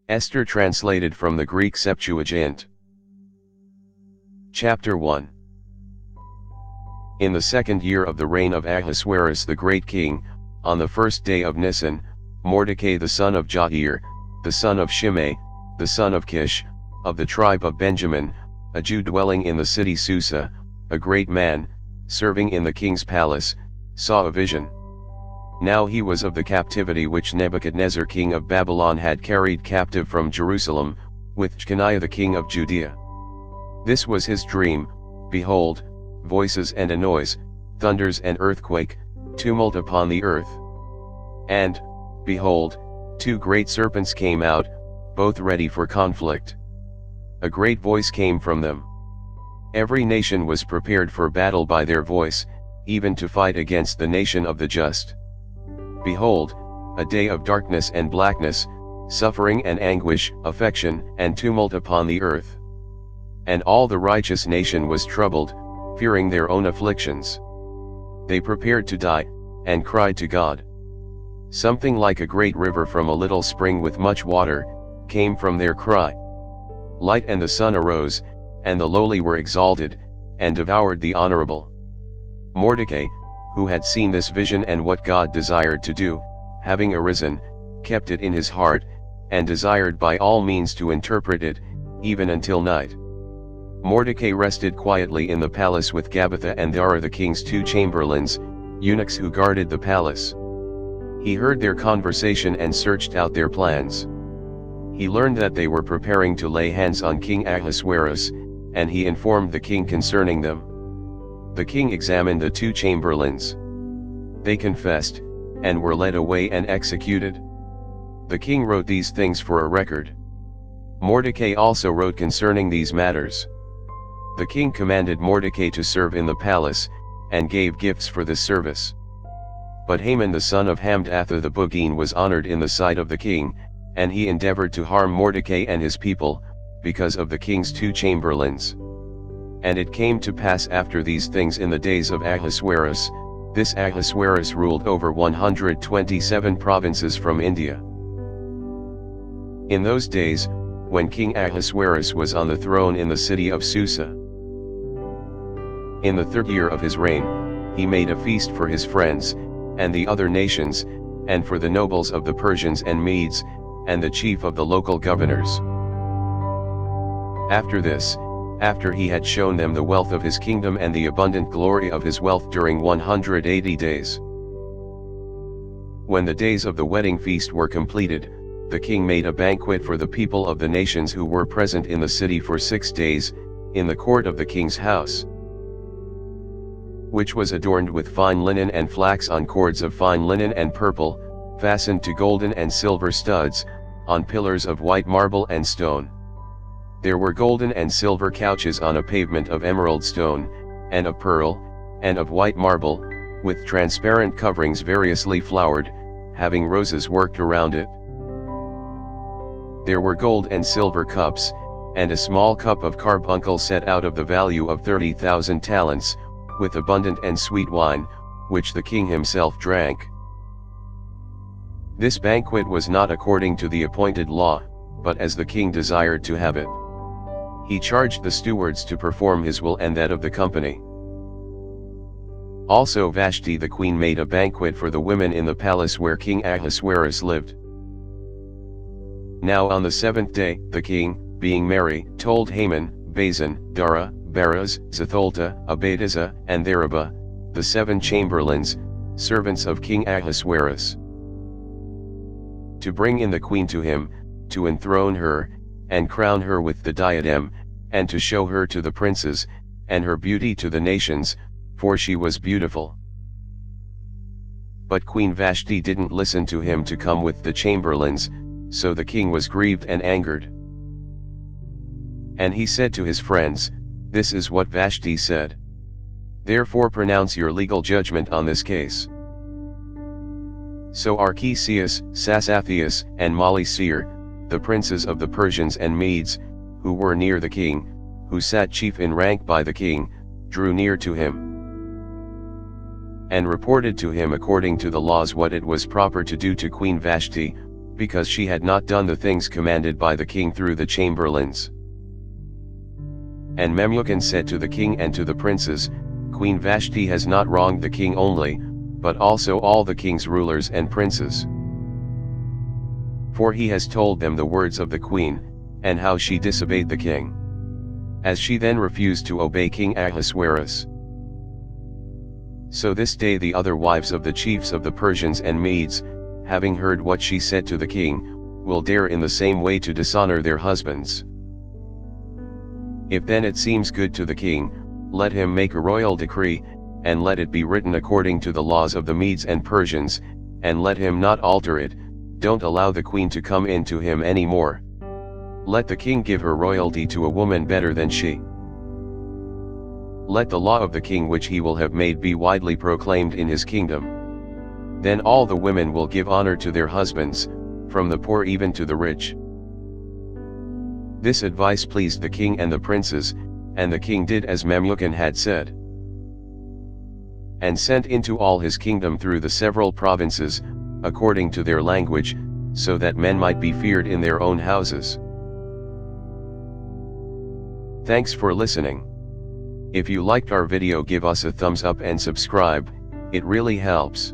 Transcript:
Esther translated from the Greek Septuagint. Chapter 1. In the 2nd year of the reign of Ahasuerus the great king, on the 1st day of Nisan, Mordecai the son of Jair, the son of Shimei, the son of Kish, of the tribe of Benjamin, a Jew dwelling in the city Susa, a great man, serving in the king's palace, saw a vision. Now he was of the captivity which Nebuchadnezzar king of Babylon had carried captive from Jerusalem, with Jeconiah the king of Judea. This was his dream: behold, voices and a noise, thunders and earthquake, tumult upon the earth. And, behold, 2 great serpents came out, both ready for conflict. A great voice came from them. Every nation was prepared for battle by their voice, even to fight against the nation of the just. Behold, a day of darkness and blackness, suffering and anguish, affection and tumult upon the earth. And all the righteous nation was troubled, fearing their own afflictions. They prepared to die, and cried to God. Something like a great river from a little spring with much water, came from their cry. Light and the sun arose, and the lowly were exalted, and devoured the honorable. Mordecai, who had seen this vision and what God desired to do, having arisen, kept it in his heart, and desired by all means to interpret it, even until night. Mordecai rested quietly in the palace with Gabbatha and Dara the king's 2 chamberlains, eunuchs who guarded the palace. He heard their conversation and searched out their plans. He learned that they were preparing to lay hands on King Ahasuerus, and he informed the king concerning them. The king examined the 2 chamberlains. They confessed, and were led away and executed. The king wrote these things for a record. Mordecai also wrote concerning these matters. The king commanded Mordecai to serve in the palace, and gave gifts for this service. But Haman the son of Hamdatha the Bugine was honored in the sight of the king, and he endeavored to harm Mordecai and his people, because of the king's 2 chamberlains. And it came to pass after these things in the days of Ahasuerus, this Ahasuerus ruled over 127 provinces from India. In those days, when King Ahasuerus was on the throne in the city of Susa, in the 3rd year of his reign, he made a feast for his friends, and the other nations, and for the nobles of the Persians and Medes, and the chief of the local governors. After this, after he had shown them the wealth of his kingdom and the abundant glory of his wealth during 180 days. When the days of the wedding feast were completed, the king made a banquet for the people of the nations who were present in the city for 6 days, in the court of the king's house, which was adorned with fine linen and flax on cords of fine linen and purple, fastened to golden and silver studs, on pillars of white marble and stone. There were golden and silver couches on a pavement of emerald stone, and of pearl, and of white marble, with transparent coverings variously flowered, having roses worked around it. There were gold and silver cups, and a small cup of carbuncle set out of the value of 30,000 talents, with abundant and sweet wine, which the king himself drank. This banquet was not according to the appointed law, but as the king desired to have it. He charged the stewards to perform his will and that of the company. Also Vashti the queen made a banquet for the women in the palace where King Ahasuerus lived. Now on the 7th day, the king, being merry, told Haman, Bazan, Dara, Baraz, Zetholta, Abadizah, and Theraba, the 7 chamberlains, servants of King Ahasuerus, to bring in the queen to him, to enthrone her, and crown her with the diadem, and to show her to the princes, and her beauty to the nations, for she was beautiful. But Queen Vashti didn't listen to him to come with the chamberlains, so the king was grieved and angered. And he said to his friends, "This is what Vashti said. Therefore pronounce your legal judgment on this case." So Archesius, Sasathius, and Maliseer, the princes of the Persians and Medes, who were near the king, who sat chief in rank by the king, drew near to him, and reported to him according to the laws what it was proper to do to Queen Vashti, because she had not done the things commanded by the king through the chamberlains. And Memucan said to the king and to the princes, Queen Vashti has not wronged the king only, but also all the king's rulers and princes. For he has told them the words of the queen, and how she disobeyed the king, as she then refused to obey King Ahasuerus. So this day the other wives of the chiefs of the Persians and Medes, having heard what she said to the king, will dare in the same way to dishonor their husbands. If then it seems good to the king, let him make a royal decree, and let it be written according to the laws of the Medes and Persians, and let him not alter it. Don't allow the queen to come in to him any more. Let the king give her royalty to a woman better than she. Let the law of the king which he will have made be widely proclaimed in his kingdom. Then all the women will give honor to their husbands, from the poor even to the rich. This advice pleased the king and the princes, and the king did as Memucan had said, and sent into all his kingdom through the several provinces, according to their language, so that men might be feared in their own houses. Thanks for listening. If you liked our video, give us a thumbs up and subscribe, it really helps.